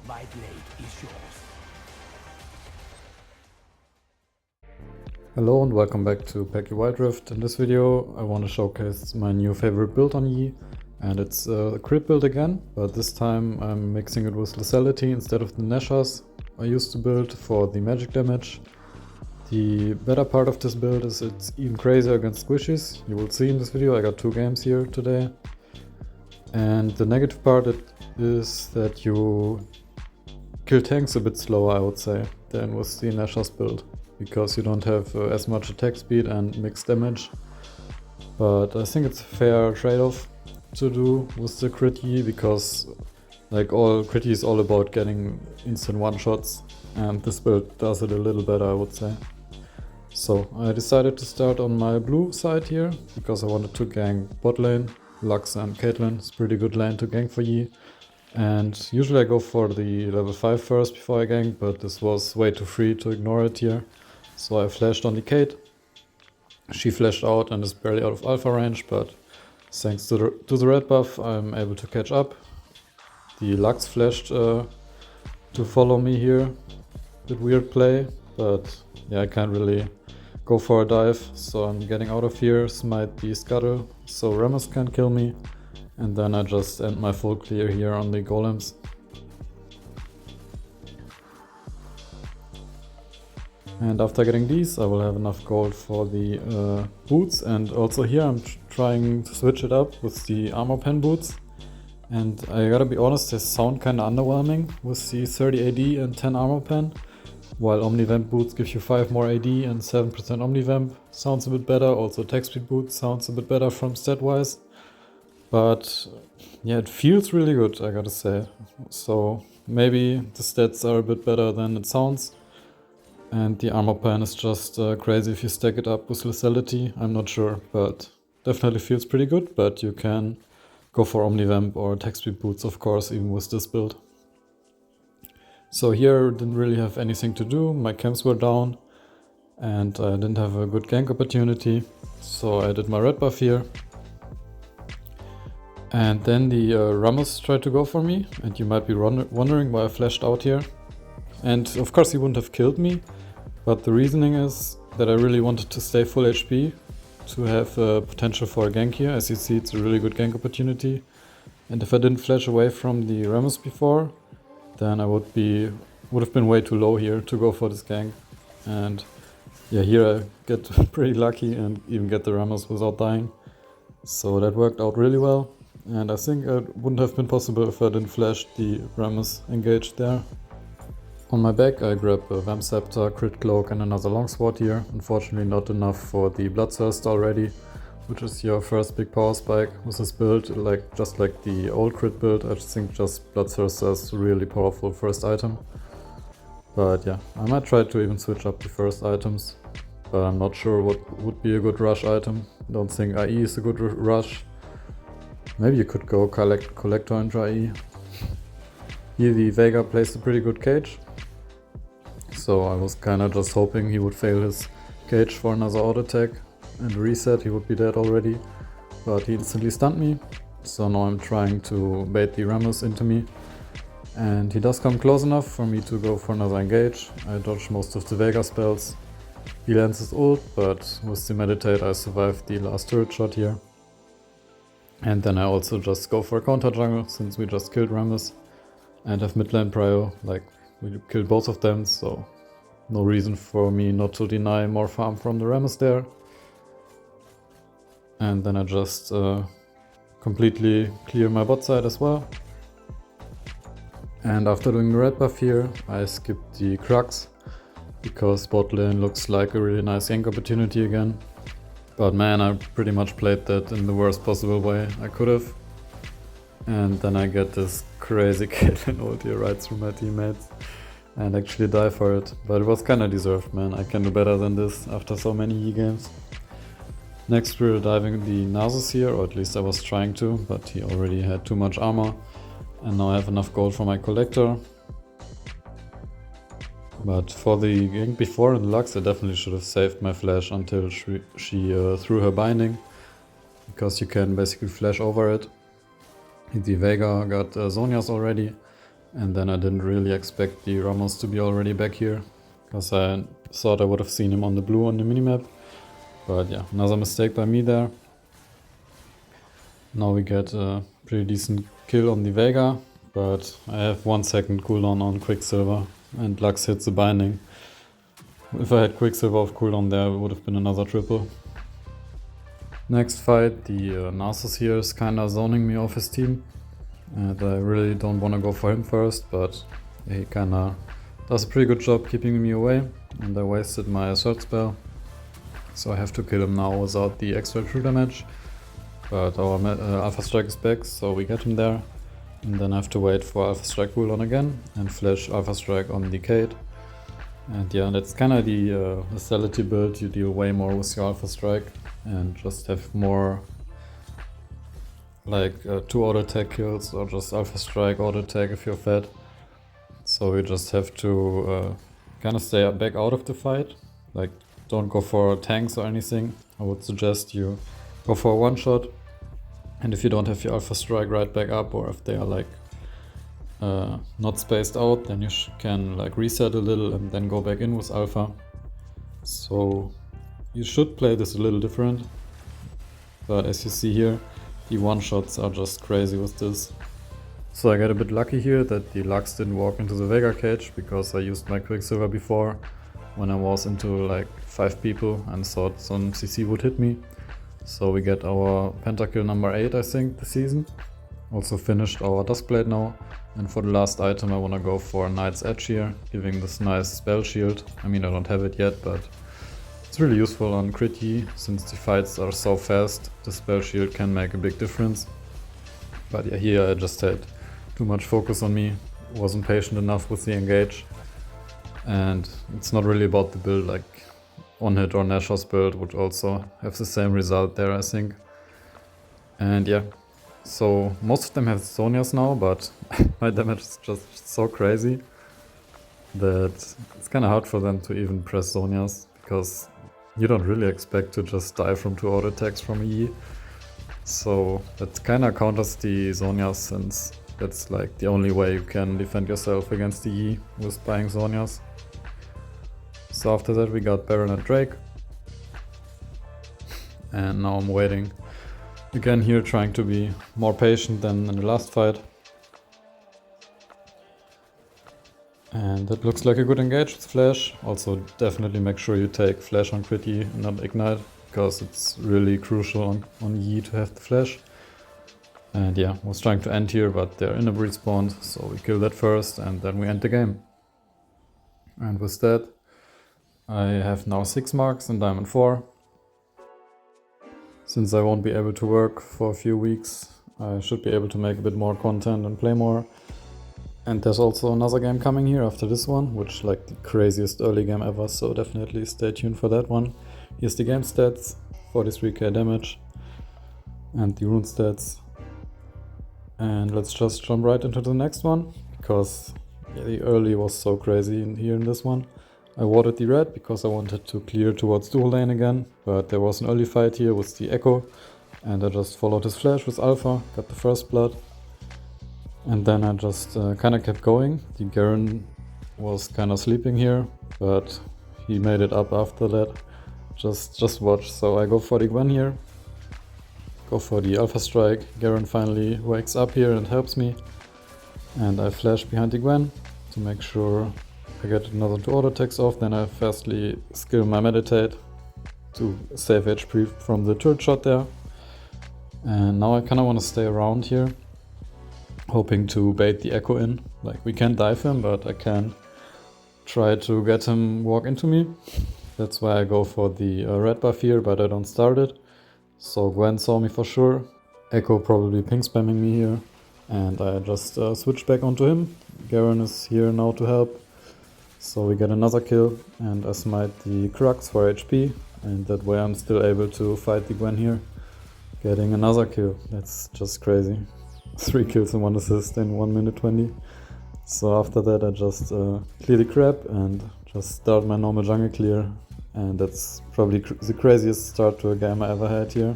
My blade is yours. Hello and welcome back to Pecyo Wild Rift. In this video I want to showcase my new favorite build on Yi, and it's a crit build again, but this time I'm mixing it with lethality instead of the Nashas I used to build for the magic damage. The better part of this build is it's even crazier against squishies. You will see in this video I got 2 games here today. And the negative part is that you kill tanks a bit slower, I would say, than with the Nashas build, because you don't have as much attack speed and mixed damage. But I think it's a fair trade-off to do with the crit Yi, because like all crit Yi is all about getting instant one-shots, and this build does it a little better, I would say. So I decided to start on my blue side here, because I wanted to gank bot lane. Lux and Caitlyn is pretty good lane to gank for Yi. And usually I go for the level 5 first before I gank, but this was way too free to ignore it here. So I flashed on the Cait. She flashed out and is barely out of alpha range, but thanks to the red buff I'm able to catch up. The Lux flashed to follow me here. Bit weird play, but yeah, I can't really go for a dive, so I'm getting out of here, smite the scuttle so Rammus can't kill me, and then I just end my full clear here on the golems. And after getting these I will have enough gold for the boots, and also here I'm trying to switch it up with the armor pen boots. And I gotta be honest, they sound kinda underwhelming with the 30 AD and 10 armor pen. While Omnivamp boots give you 5 more AD and 7% Omnivamp, sounds a bit better. Also attack speed boots sounds a bit better from stat wise. But yeah, it feels really good, I gotta say. So maybe the stats are a bit better than it sounds. And the armor pen is just crazy if you stack it up with lethality. I'm not sure, but definitely feels pretty good. But you can go for Omnivamp or attack speed boots, of course, even with this build. So here didn't really have anything to do, my camps were down and I didn't have a good gank opportunity, so I did my red buff here. And then the Rammus tried to go for me, and you might be wondering why I flashed out here. And of course he wouldn't have killed me, but the reasoning is that I really wanted to stay full HP to have potential for a gank here. As you see, it's a really good gank opportunity. And if I didn't flash away from the Rammus before, then I would have been way too low here to go for this gank. And yeah, here I get pretty lucky and even get the Rammus without dying. So that worked out really well. And I think it wouldn't have been possible if I didn't flash the Rammus engaged there. On my back I grab a Vamp Scepter, Crit Cloak and another Longsword here. Unfortunately not enough for the Bloodthirst already, which is your first big power spike with this build. Just like the old crit build, I think just Bloodthirst is a really powerful first item. But yeah, I might try to even switch up the first items, but I'm not sure what would be a good rush item. Don't think IE is a good rush. Maybe you could go Collector and try IE. Here the Veigar plays a pretty good cage, so I was kinda just hoping he would fail his cage for another auto attack and reset, he would be dead already, but he instantly stunned me. So now I'm trying to bait the Rammus into me, and he does come close enough for me to go for another engage. I dodge most of the Veigar spells. He lands his ult, but with the meditate I survived the last turret shot here. And then I also just go for a counter jungle, since we just killed Rammus and have mid lane prio, like we killed both of them, so no reason for me not to deny more farm from the Rammus there. And then I just completely clear my bot side as well. And after doing the red buff here, I skipped the Crux, because bot lane looks like a really nice gank opportunity again. But man, I pretty much played that in the worst possible way I could have. And then I get this crazy Caitlyn ult here right through my teammates and actually die for it. But it was kinda deserved, man. I can do better than this after so many Yi games. Next we're diving the Nasus here, or at least I was trying to, but he already had too much armor. And now I have enough gold for my collector. But for the gank before in Lux, I definitely should have saved my flash until she threw her binding, because you can basically flash over it. Hit the Vega, got Zonias already, and then I didn't really expect the Ramos to be already back here, because I thought I would have seen him on the blue on the minimap. But yeah, another mistake by me there. Now we get a pretty decent kill on the Vega, but I have 1 second cooldown on Quicksilver, and Lux hits the binding. If I had Quicksilver off cooldown there, it would have been another triple. Next fight, the Narsus here is kinda zoning me off his team, and I really don't wanna go for him first, but he kinda does a pretty good job keeping me away, and I wasted my assert spell. So I have to kill him now without the extra true damage. But our Alpha Strike is back, so we get him there. And then I have to wait for Alpha Strike cooldown again and flash Alpha Strike on the Kate. And yeah, that's kinda the Lethality build. You deal way more with your Alpha Strike and just have more like 2 auto attack kills or just Alpha Strike auto attack if you're fed. So we just have to kinda stay back out of the fight. Like, don't go for tanks or anything. I would suggest you go for a one shot. And if you don't have your Alpha Strike right back up, or if they are like not spaced out, then you can like reset a little and then go back in with Alpha. So you should play this a little different. But as you see here, the one shots are just crazy with this. So I got a bit lucky here that the Lux didn't walk into the Vega cage, because I used my Quicksilver before when I was into like 5 people and thought some CC would hit me. So we get our pentakill number 8, I think, this season. Also finished our Duskblade now. And for the last item I wanna go for Knight's Edge here, giving this nice spell shield. I mean, I don't have it yet, but it's really useful on crit E, since the fights are so fast. The spell shield can make a big difference. But yeah, here I just had too much focus on me, wasn't patient enough with the engage. And it's not really about the build, like One Hit or Nashor's build would also have the same result there, I think. And yeah, so most of them have Zonias now, but my damage is just so crazy that it's kinda hard for them to even press Zonias, because you don't really expect to just die from 2 auto attacks from E. So that kinda counters the Zonias, since that's like the only way you can defend yourself against the E, with buying Zonias. So after that we got Baron and Drake. And now I'm waiting. Again here, trying to be more patient than in the last fight. And that looks like a good engage with Flash. Also definitely make sure you take Flash on crit E and not Ignite, because it's really crucial on E to have the Flash. And yeah, I was trying to end here, but they're in a respawn, so we kill that first and then we end the game. And with that, I have now 6 marks in Diamond 4. Since I won't be able to work for a few weeks, I should be able to make a bit more content and play more. And there's also another game coming here after this one, which like the craziest early game ever, so definitely stay tuned for that one. Here's the game stats, 43k damage, and the rune stats. And let's just jump right into the next one, because yeah, the early was so crazy here in this one. I warded the red because I wanted to clear towards dual lane again, but there was an early fight here with the Echo, and I just followed his flash with Alpha, got the first blood, and then I just kinda kept going. The Garen was kinda sleeping here, but he made it up after that. Just watch. So I go for the Gwen here, go for the Alpha Strike. Garen finally wakes up here and helps me, and I flash behind the Gwen to make sure I get another 2 auto attacks off. Then I fastly skill my Meditate to save HP from the turret shot there. And now I kinda wanna stay around here, hoping to bait the Echo in. Like, we can dive him, but I can try to get him walk into me. That's why I go for the red buff here, but I don't start it. So Gwen saw me for sure. Echo probably ping spamming me here, and I just switch back onto him. Garen is here now to help. So we get another kill, and I smite the Crux for HP, and that way I'm still able to fight the Gwen here, getting another kill. That's just crazy. 3 kills and 1 assist in 1 minute 20. So after that I just clear the crab and just start my normal jungle clear, and that's probably the craziest start to a game I ever had here.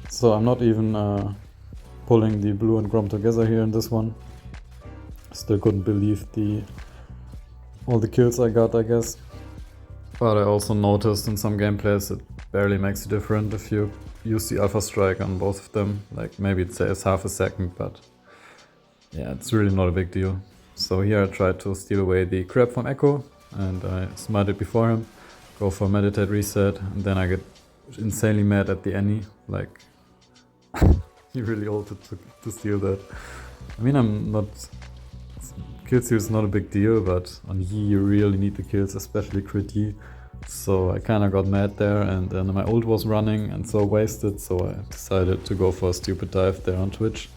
So I'm not even pulling the blue and Grom together here in this one. Still couldn't believe all the kills I got, I guess. But I also noticed in some gameplays it barely makes a difference if you use the Alpha Strike on both of them. Like maybe it saves half a second, but yeah, it's really not a big deal. So here I tried to steal away the crab from Echo, and I smite it before him, go for meditate reset, and then I get insanely mad at the Annie. Like, he really ulted to steal that. I mean, kill steal is not a big deal, but on Yi you really need the kills, especially crit Yi. So I kinda got mad there, and then my ult was running and so wasted, so I decided to go for a stupid dive there on Twitch.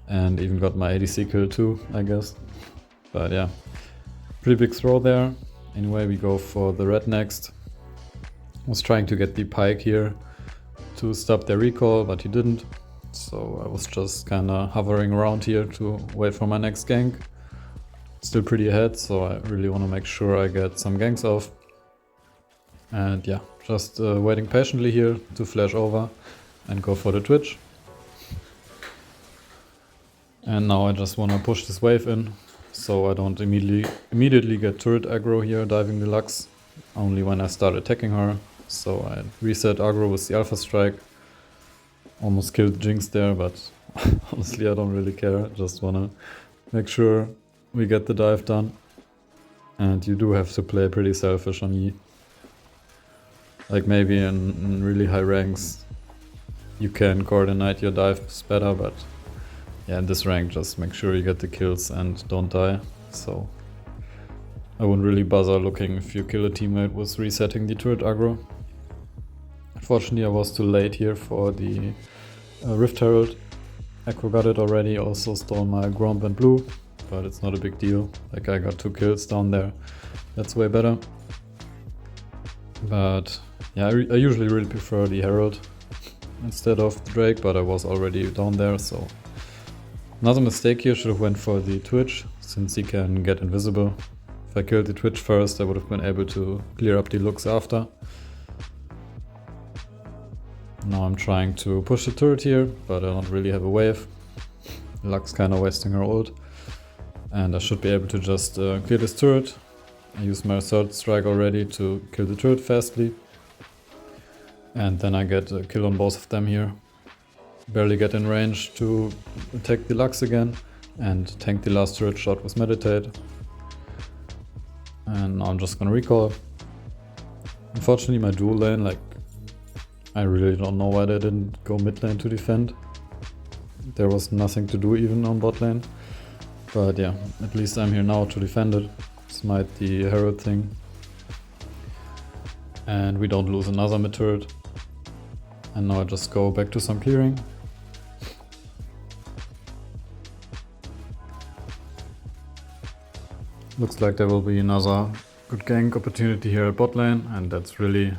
And even got my ADC kill too, I guess. But yeah, pretty big throw there. Anyway, we go for the red next. Was trying to get the Pike here to stop their recall, but he didn't. So I was just kinda hovering around here to wait for my next gank. Still pretty ahead, so I really want to make sure I get some ganks off. And yeah, just waiting patiently here to flash over and go for the Twitch. And now I just want to push this wave in, so I don't immediately get turret aggro here, diving the Lux, only when I start attacking her. So I reset aggro with the Alpha Strike. Almost killed Jinx there, but honestly I don't really care. I just want to make sure we get the dive done. And you do have to play pretty selfish on Yi. Like maybe in really high ranks you can coordinate your dives better, but yeah, in this rank just make sure you get the kills and don't die. So I wouldn't really bother looking if you kill a teammate with resetting the turret aggro. Unfortunately I was too late here for the Rift Herald. Echo got it already, also stole my Gromp and blue, but it's not a big deal. Like I got 2 kills down there, that's way better. But yeah, I usually really prefer the Herald instead of the Drake, but I was already down there, so another mistake here, should have went for the Twitch, since he can get invisible. If I killed the Twitch first, I would have been able to clear up the Lux after. Now I'm trying to push the turret here, but I don't really have a wave. Lux kinda wasting her ult. And I should be able to just clear this turret. I used my third strike already to kill the turret fastly. And then I get a kill on both of them here. Barely get in range to attack the Lux again and tank the last turret shot with meditate. And now I'm just gonna recall. Unfortunately my dual lane, like, I really don't know why they didn't go mid lane to defend. There was nothing to do even on bot lane. But yeah, at least I'm here now to defend it. Smite the Herald thing. And we don't lose another mid turret. And now I just go back to some clearing. Looks like there will be another good gank opportunity here at bot lane, and that's really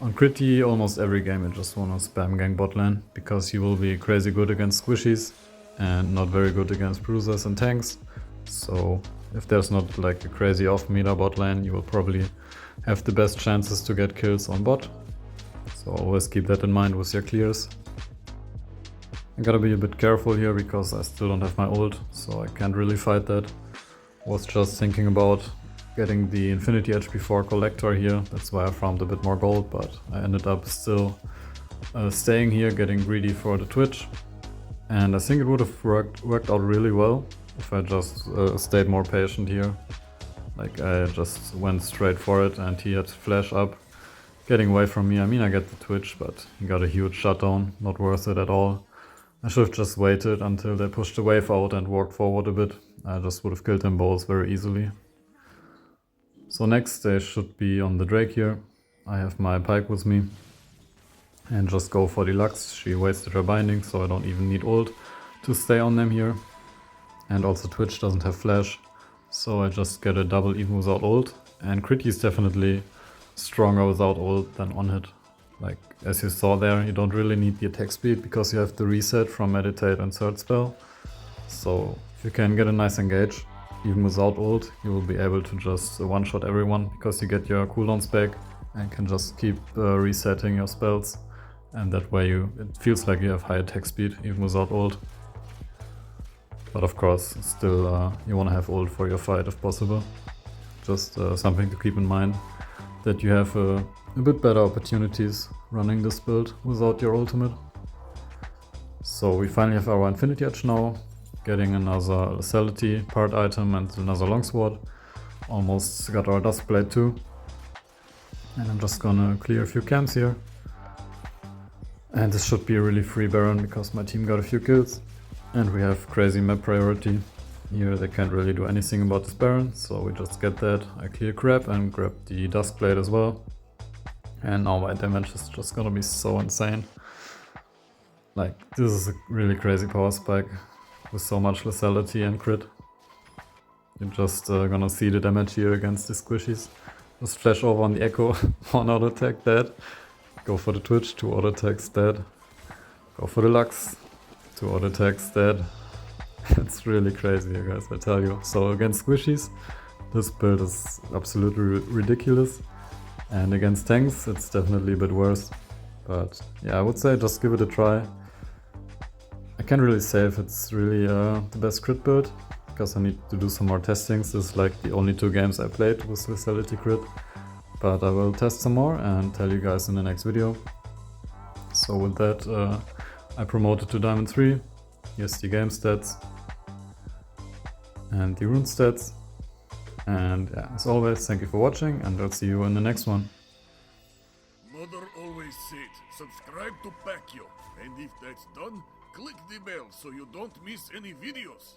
on Critty. Almost every game I just wanna spam gank bot lane, because you will be crazy good against squishies and not very good against bruisers and tanks. So if there's not like a crazy off meta bot lane, you will probably have the best chances to get kills on bot. So always keep that in mind with your clears. I gotta be a bit careful here because I still don't have my ult, so I can't really fight that. Was just thinking about getting the Infinity Edge before Collector here, that's why I farmed a bit more gold, but I ended up still staying here, getting greedy for the Twitch. And I think it would have worked out really well if I just stayed more patient here. Like I just went straight for it and he had to flash up, getting away from me. I mean, I get the Twitch, but he got a huge shutdown, not worth it at all. I should have just waited until they pushed the wave out and walked forward a bit. I just would have killed them both very easily. So next they should be on the Drake here. I have my Pike with me. And just go for the Lux. She wasted her binding, so I don't even need ult to stay on them here. And also Twitch doesn't have flash, so I just get a double even without ult. And Critty is definitely stronger without ult than on hit. Like, as you saw there, you don't really need the attack speed because you have the reset from meditate and third spell. So if you can get a nice engage, even without ult, you will be able to just one-shot everyone because you get your cooldowns back and can just keep resetting your spells and that way it feels like you have high attack speed even without ult. But of course, still you want to have ult for your fight if possible. Just something to keep in mind, that you have a bit better opportunities running this build without your ultimate. So we finally have our Infinity Edge now, getting another Lethality part item and another Longsword. Almost got our Duskblade too. And I'm just gonna clear a few camps here. And this should be a really free Baron because my team got a few kills. And we have crazy map priority. Here they can't really do anything about this Baron, so we just get that. I clear Crab and grab the Duskblade as well. And now my damage is just gonna be so insane. Like, this is a really crazy power spike with so much lethality and crit. You're just gonna see the damage here against the squishies. Just flash over on the Echo, 1 auto attack, dead. Go for the Twitch, 2 auto attacks, dead. Go for the Lux, 2 auto attacks, dead. It's really crazy here, guys, I tell you. So against squishies, this build is absolutely ridiculous. And against tanks, it's definitely a bit worse. But yeah, I would say just give it a try. I can't really say if it's really the best crit build, because I need to do some more testings. This is like the only 2 games I played with lethality crit. But I will test some more and tell you guys in the next video. So with that, I promoted to Diamond 3. Here's the game stats and the rune stats. And yeah, as always, thank you for watching, and I'll see you in the next one. Mother always said, subscribe to Pecyo, and if that's done, click the bell so you don't miss any videos.